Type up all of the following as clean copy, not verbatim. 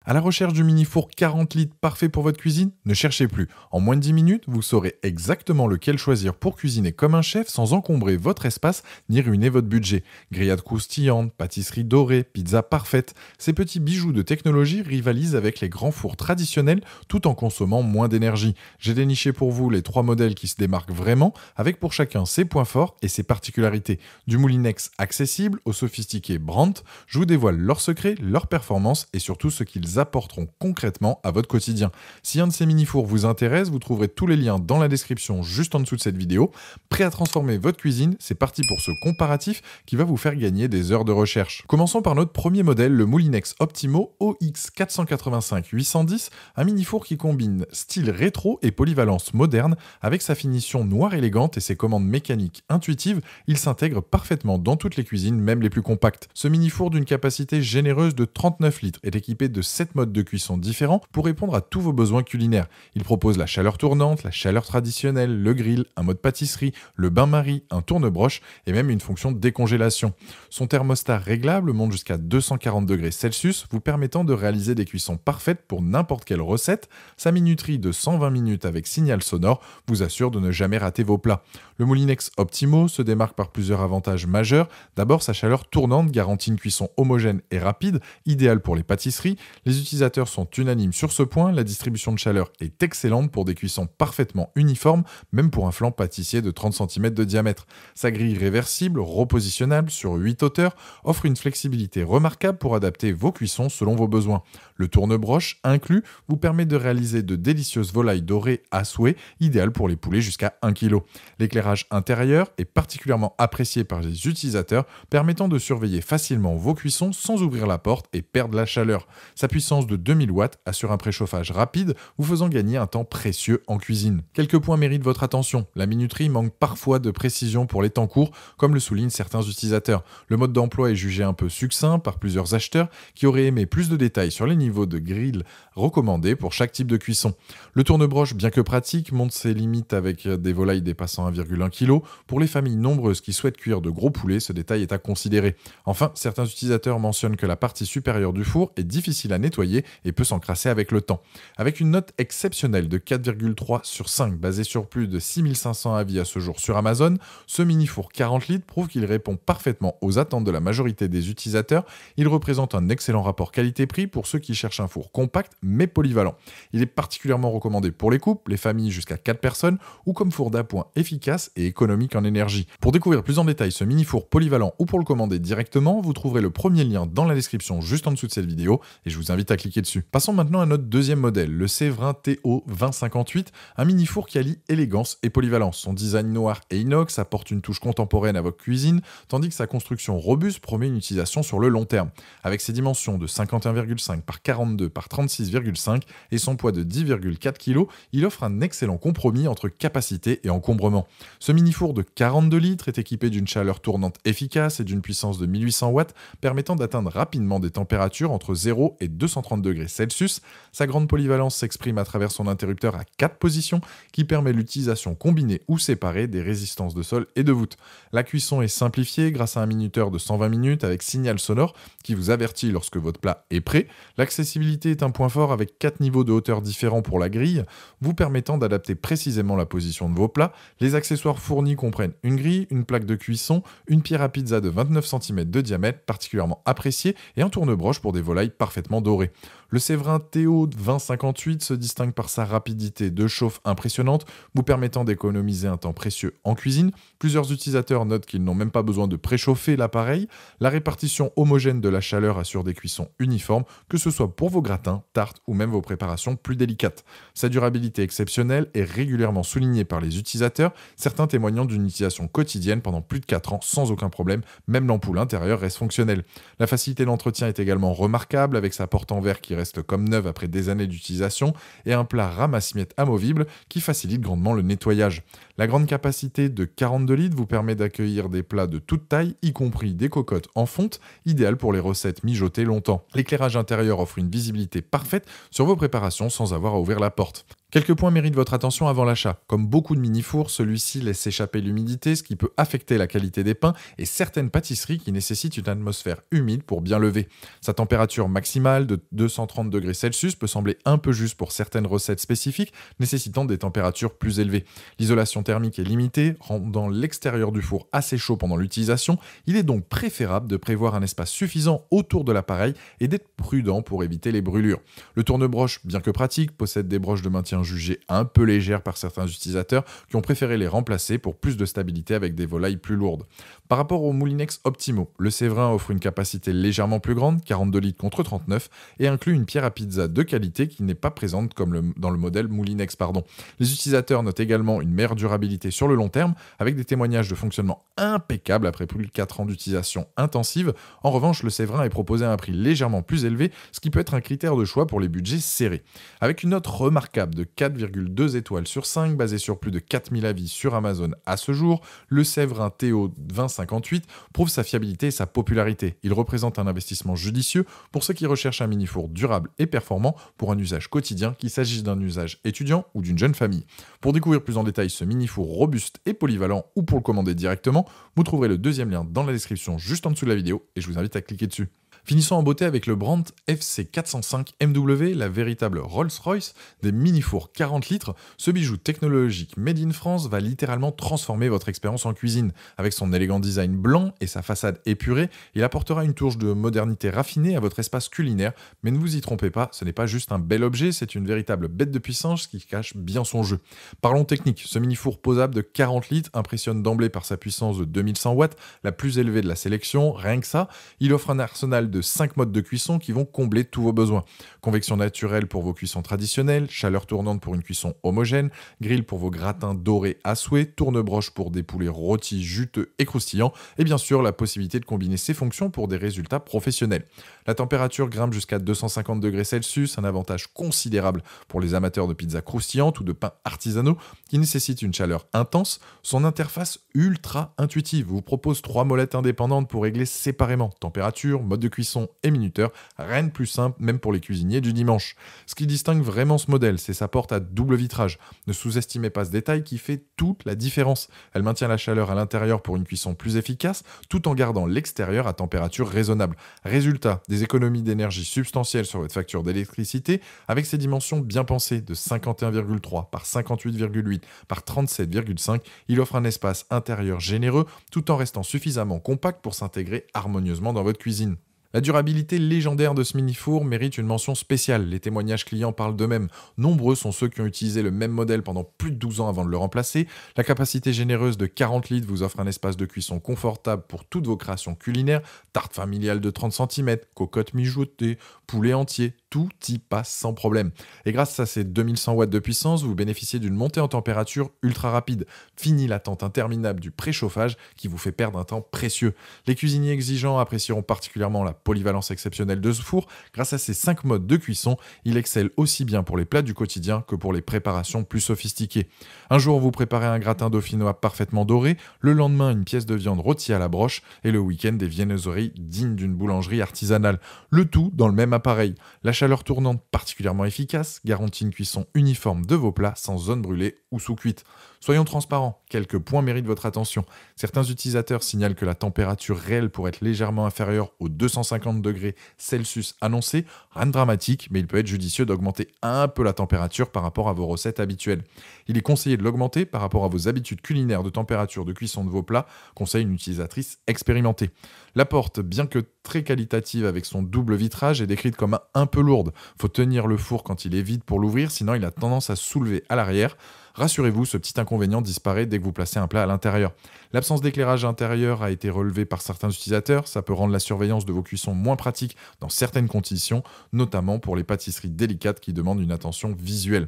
À la recherche du mini-four 40 litres parfait pour votre cuisine? Ne cherchez plus. En moins de 10 minutes, vous saurez exactement lequel choisir pour cuisiner comme un chef sans encombrer votre espace ni ruiner votre budget. Grillades croustillantes, pâtisserie dorée, pizza parfaite. Ces petits bijoux de technologie rivalisent avec les grands fours traditionnels tout en consommant moins d'énergie. J'ai déniché pour vous les 3 modèles qui se démarquent vraiment, avec pour chacun ses points forts et ses particularités. Du Moulinex accessible au sophistiqué Brandt, je vous dévoile leurs secrets, leurs performances et surtout ce qu'ils apporteront concrètement à votre quotidien. Si un de ces mini-fours vous intéresse, vous trouverez tous les liens dans la description juste en dessous de cette vidéo. Prêt à transformer votre cuisine, c'est parti pour ce comparatif qui va vous faire gagner des heures de recherche. Commençons par notre premier modèle, le Moulinex Optimo OX485-810, un mini-four qui combine style rétro et polyvalence moderne. Avec sa finition noire élégante et ses commandes mécaniques intuitives, il s'intègre parfaitement dans toutes les cuisines, même les plus compactes. Ce mini-four d'une capacité généreuse de 39 litres est équipé de 7 modes de cuisson différents pour répondre à tous vos besoins culinaires. Il propose la chaleur tournante, la chaleur traditionnelle, le grill, un mode pâtisserie, le bain-marie, un tourne-broche et même une fonction de décongélation. Son thermostat réglable monte jusqu'à 240 degrés Celsius, vous permettant de réaliser des cuissons parfaites pour n'importe quelle recette. Sa minuterie de 120 minutes avec signal sonore vous assure de ne jamais rater vos plats. Le Moulinex Optimo se démarque par plusieurs avantages majeurs. D'abord, sa chaleur tournante garantit une cuisson homogène et rapide, idéale pour les pâtisseries. Les utilisateurs sont unanimes sur ce point, la distribution de chaleur est excellente pour des cuissons parfaitement uniformes, même pour un flanc pâtissier de 30 cm de diamètre. Sa grille réversible, repositionnable sur 8 hauteurs, offre une flexibilité remarquable pour adapter vos cuissons selon vos besoins. Le tourne-broche inclus vous permet de réaliser de délicieuses volailles dorées à souhait, idéales pour les poulets jusqu'à 1 kg. L'éclairage intérieur est particulièrement apprécié par les utilisateurs, permettant de surveiller facilement vos cuissons sans ouvrir la porte et perdre la chaleur. Sa puissance de 2000 watts assure un préchauffage rapide, vous faisant gagner un temps précieux en cuisine. Quelques points méritent votre attention. La minuterie manque parfois de précision pour les temps courts, comme le soulignent certains utilisateurs. Le mode d'emploi est jugé un peu succinct par plusieurs acheteurs qui auraient aimé plus de détails sur les niveaux de grill recommandés pour chaque type de cuisson. Le tourne-broche, bien que pratique, montre ses limites avec des volailles dépassant 1,1 kg. Pour les familles nombreuses qui souhaitent cuire de gros poulets, ce détail est à considérer. Enfin, certains utilisateurs mentionnent que la partie supérieure du four est difficile à nettoyer et peut s'encrasser avec le temps. Avec une note exceptionnelle de 4,3 sur 5 basée sur plus de 6500 avis à ce jour sur Amazon, ce mini-four 40 litres prouve qu'il répond parfaitement aux attentes de la majorité des utilisateurs. Il représente un excellent rapport qualité-prix pour ceux qui cherchent un four compact mais polyvalent. Il est particulièrement recommandé pour les couples, les familles jusqu'à 4 personnes ou comme four d'appoint efficace et économique en énergie. Pour découvrir plus en détail ce mini-four polyvalent ou pour le commander directement, vous trouverez le premier lien dans la description juste en dessous de cette vidéo et je vous invite à cliquer dessus. Passons maintenant à notre deuxième modèle, le Séverin TO 2058, un mini-four qui allie élégance et polyvalence. Son design noir et inox apporte une touche contemporaine à votre cuisine, tandis que sa construction robuste promet une utilisation sur le long terme. Avec ses dimensions de 51,5 par 42 par 36,5 et son poids de 10,4 kg, il offre un excellent compromis entre capacité et encombrement. Ce mini-four de 42 litres est équipé d'une chaleur tournante efficace et d'une puissance de 1800 watts, permettant d'atteindre rapidement des températures entre 0 et 230 degrés Celsius. Sa grande polyvalence s'exprime à travers son interrupteur à 4 positions qui permet l'utilisation combinée ou séparée des résistances de sol et de voûte. La cuisson est simplifiée grâce à un minuteur de 120 minutes avec signal sonore qui vous avertit lorsque votre plat est prêt. L'accessibilité est un point fort avec 4 niveaux de hauteur différents pour la grille, vous permettant d'adapter précisément la position de vos plats. Les accessoires fournis comprennent une grille, une plaque de cuisson, une pierre à pizza de 29 cm de diamètre particulièrement appréciée et un tourne-broche pour des volailles parfaitement dorées. Le Séverin TO 2058 se distingue par sa rapidité de chauffe impressionnante, vous permettant d'économiser un temps précieux en cuisine. Plusieurs utilisateurs notent qu'ils n'ont même pas besoin de préchauffer l'appareil. La répartition homogène de la chaleur assure des cuissons uniformes, que ce soit pour vos gratins, tartes ou même vos préparations plus délicates. Sa durabilité exceptionnelle est régulièrement soulignée par les utilisateurs, certains témoignant d'une utilisation quotidienne pendant plus de 4 ans sans aucun problème, même l'ampoule intérieure reste fonctionnelle. La facilité d'entretien est également remarquable avec sa porte en verre qui reste comme neuve après des années d'utilisation et un plat ramasse-miettes amovible qui facilite grandement le nettoyage. La grande capacité de 42 litres vous permet d'accueillir des plats de toute taille, y compris des cocottes en fonte, idéales pour les recettes mijotées longtemps. L'éclairage intérieur offre une visibilité parfaite sur vos préparations sans avoir à ouvrir la porte. Quelques points méritent votre attention avant l'achat. Comme beaucoup de mini-fours, celui-ci laisse échapper l'humidité, ce qui peut affecter la qualité des pains et certaines pâtisseries qui nécessitent une atmosphère humide pour bien lever. Sa température maximale de 230 degrés Celsius peut sembler un peu juste pour certaines recettes spécifiques nécessitant des températures plus élevées. L'isolation thermique est limitée, rendant l'extérieur du four assez chaud pendant l'utilisation. Il est donc préférable de prévoir un espace suffisant autour de l'appareil et d'être prudent pour éviter les brûlures. Le tourne-broche, bien que pratique, possède des broches de maintien jugées un peu légères par certains utilisateurs qui ont préféré les remplacer pour plus de stabilité avec des volailles plus lourdes. Par rapport aux Moulinex Optimo, le Séverin offre une capacité légèrement plus grande, 42 litres contre 39, et inclut une pierre à pizza de qualité qui n'est pas présente comme dans le modèle Moulinex. Les utilisateurs notent également une meilleure durabilité sur le long terme, avec des témoignages de fonctionnement impeccables après plus de 4 ans d'utilisation intensive. En revanche, le Séverin est proposé à un prix légèrement plus élevé, ce qui peut être un critère de choix pour les budgets serrés. Avec une note remarquable de 4,2 étoiles sur 5, basée sur plus de 4000 avis sur Amazon à ce jour, le Séverin TO 2058 prouve sa fiabilité et sa popularité. Il représente un investissement judicieux pour ceux qui recherchent un mini-four durable et performant pour un usage quotidien, qu'il s'agisse d'un usage étudiant ou d'une jeune famille. Pour découvrir plus en détail ce mini-four robuste et polyvalent ou pour le commander directement, vous trouverez le deuxième lien dans la description juste en dessous de la vidéo et je vous invite à cliquer dessus. Finissons en beauté avec le Brandt FC405 MW, la véritable Rolls-Royce des mini-fours 40 litres. Ce bijou technologique made in France va littéralement transformer votre expérience en cuisine. Avec son élégant design blanc et sa façade épurée, il apportera une touche de modernité raffinée à votre espace culinaire. Mais ne vous y trompez pas, ce n'est pas juste un bel objet, c'est une véritable bête de puissance qui cache bien son jeu. Parlons technique, ce mini-four posable de 40 litres impressionne d'emblée par sa puissance de 2100 watts, la plus élevée de la sélection. Rien que ça, il offre un arsenal de 5 modes de cuisson qui vont combler tous vos besoins. Convection naturelle pour vos cuissons traditionnelles, chaleur tournante pour une cuisson homogène, grill pour vos gratins dorés à souhait, tourne-broche pour des poulets rôtis juteux et croustillants, et bien sûr la possibilité de combiner ces fonctions pour des résultats professionnels. La température grimpe jusqu'à 250 degrés Celsius, un avantage considérable pour les amateurs de pizzas croustillantes ou de pains artisanaux qui nécessitent une chaleur intense. Son interface ultra intuitive vous propose 3 molettes indépendantes pour régler séparément température, mode de cuisson et minuteur, rien de plus simple même pour les cuisiniers du dimanche. Ce qui distingue vraiment ce modèle, c'est sa porte à double vitrage. Ne sous-estimez pas ce détail qui fait toute la différence. Elle maintient la chaleur à l'intérieur pour une cuisson plus efficace, tout en gardant l'extérieur à température raisonnable. Résultat, des économies d'énergie substantielles sur votre facture d'électricité, avec ses dimensions bien pensées de 51,3 par 58,8 par 37,5, il offre un espace intérieur généreux tout en restant suffisamment compact pour s'intégrer harmonieusement dans votre cuisine. La durabilité légendaire de ce mini-four mérite une mention spéciale. Les témoignages clients parlent d'eux-mêmes. Nombreux sont ceux qui ont utilisé le même modèle pendant plus de 12 ans avant de le remplacer. La capacité généreuse de 40 litres vous offre un espace de cuisson confortable pour toutes vos créations culinaires. Tarte familiale de 30 cm, cocotte mijotée, poulet entier, tout y passe sans problème. Et grâce à ces 2100 watts de puissance, vous bénéficiez d'une montée en température ultra rapide. Fini l'attente interminable du préchauffage qui vous fait perdre un temps précieux. Les cuisiniers exigeants apprécieront particulièrement la polyvalence exceptionnelle de ce four. Grâce à ses 5 modes de cuisson, il excelle aussi bien pour les plats du quotidien que pour les préparations plus sophistiquées. Un jour, vous préparez un gratin dauphinois parfaitement doré, le lendemain, une pièce de viande rôtie à la broche, et le week-end, des viennoiseries dignes d'une boulangerie artisanale. Le tout dans le même appareil. La chaleur tournante particulièrement efficace garantit une cuisson uniforme de vos plats sans zone brûlée ou sous-cuite. Soyons transparents, quelques points méritent votre attention. Certains utilisateurs signalent que la température réelle pourrait être légèrement inférieure aux 250 degrés Celsius annoncés. Rien de dramatique, mais il peut être judicieux d'augmenter un peu la température par rapport à vos recettes habituelles. Il est conseillé de l'augmenter par rapport à vos habitudes culinaires de température de cuisson de vos plats, conseille une utilisatrice expérimentée. La porte, bien que très qualitative avec son double vitrage, est décrite comme un peu lourde. Faut tenir le four quand il est vide pour l'ouvrir, sinon il a tendance à se soulever à l'arrière. Rassurez-vous, ce petit inconvénient disparaît dès que vous placez un plat à l'intérieur. L'absence d'éclairage intérieur a été relevée par certains utilisateurs. Ça peut rendre la surveillance de vos cuissons moins pratique dans certaines conditions, notamment pour les pâtisseries délicates qui demandent une attention visuelle.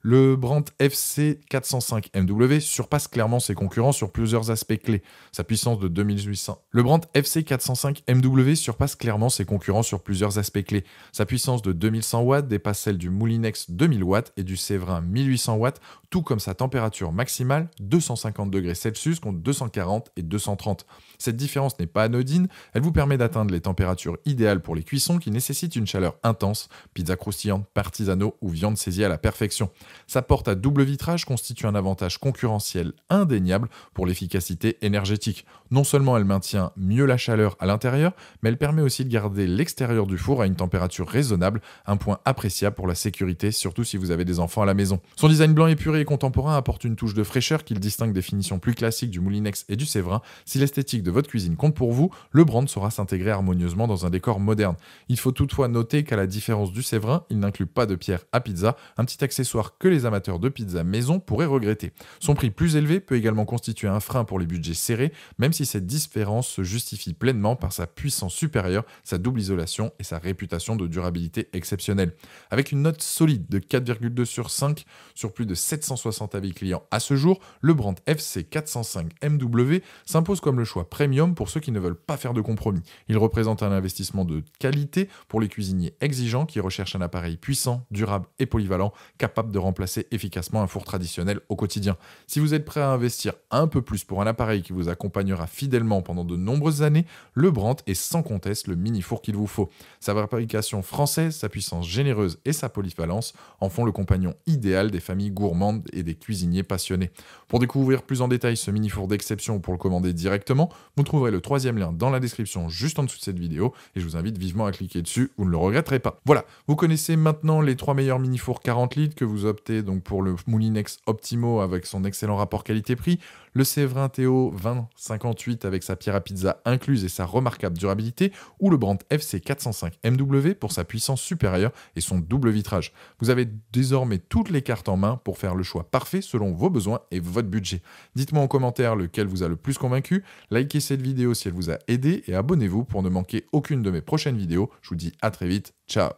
Le Brandt FC405 MW surpasse clairement ses concurrents sur plusieurs aspects clés. Sa puissance de 2800. Le Brandt FC405 MW surpasse clairement ses concurrents sur plusieurs aspects clés. Sa puissance de 2100 watts dépasse celle du Moulinex 2000 watts et du Séverin 1800 watts, tout comme sa température maximale, 250 degrés Celsius contre 240 et 230. Cette différence n'est pas anodine, elle vous permet d'atteindre les températures idéales pour les cuissons qui nécessitent une chaleur intense, pizza croustillante, partisano ou viande saisie à la perfection. Sa porte à double vitrage constitue un avantage concurrentiel indéniable pour l'efficacité énergétique. Non seulement elle maintient mieux la chaleur à l'intérieur, mais elle permet aussi de garder l'extérieur du four à une température raisonnable, un point appréciable pour la sécurité, surtout si vous avez des enfants à la maison. Son design blanc épuré et contemporain apporte une touche de fraîcheur qui le distingue des finitions plus classiques du Moulinex et du Séverin. Si l'esthétique de votre cuisine compte pour vous, le brand saura s'intégrer harmonieusement dans un décor moderne. Il faut toutefois noter qu'à la différence du Séverin, il n'inclut pas de pierre à pizza, un petit accessoire que les amateurs de pizza maison pourraient regretter. Son prix plus élevé peut également constituer un frein pour les budgets serrés, même si cette différence se justifie pleinement par sa puissance supérieure, sa double isolation et sa réputation de durabilité exceptionnelle. Avec une note solide de 4,2 sur 5 sur plus de 760 avis clients à ce jour, le brand FC405MW s'impose comme le choix premium pour ceux qui ne veulent pas faire de compromis. Il représente un investissement de qualité pour les cuisiniers exigeants qui recherchent un appareil puissant, durable et polyvalent, capable de remplacer efficacement un four traditionnel au quotidien. Si vous êtes prêt à investir un peu plus pour un appareil qui vous accompagnera fidèlement pendant de nombreuses années, le Brandt est sans conteste le mini-four qu'il vous faut. Sa fabrication française, sa puissance généreuse et sa polyvalence en font le compagnon idéal des familles gourmandes et des cuisiniers passionnés. Pour découvrir plus en détail ce mini-four d'exception ou pour le commander directement, vous trouverez le troisième lien dans la description juste en dessous de cette vidéo et je vous invite vivement à cliquer dessus, vous ne le regretterez pas. Voilà, vous connaissez maintenant les 3 meilleurs mini-fours 40 litres que vous optez donc pour le Moulinex Optimo avec son excellent rapport qualité-prix, le Séverin Théo 2058 avec sa pierre à pizza incluse et sa remarquable durabilité, ou le Brandt FC405MW pour sa puissance supérieure et son double vitrage. Vous avez désormais toutes les cartes en main pour faire le choix parfait selon vos besoins et votre budget. Dites-moi en commentaire lequel vous a le plus convaincu, likez cette vidéo si elle vous a aidé et abonnez-vous pour ne manquer aucune de mes prochaines vidéos. Je vous dis à très vite, ciao.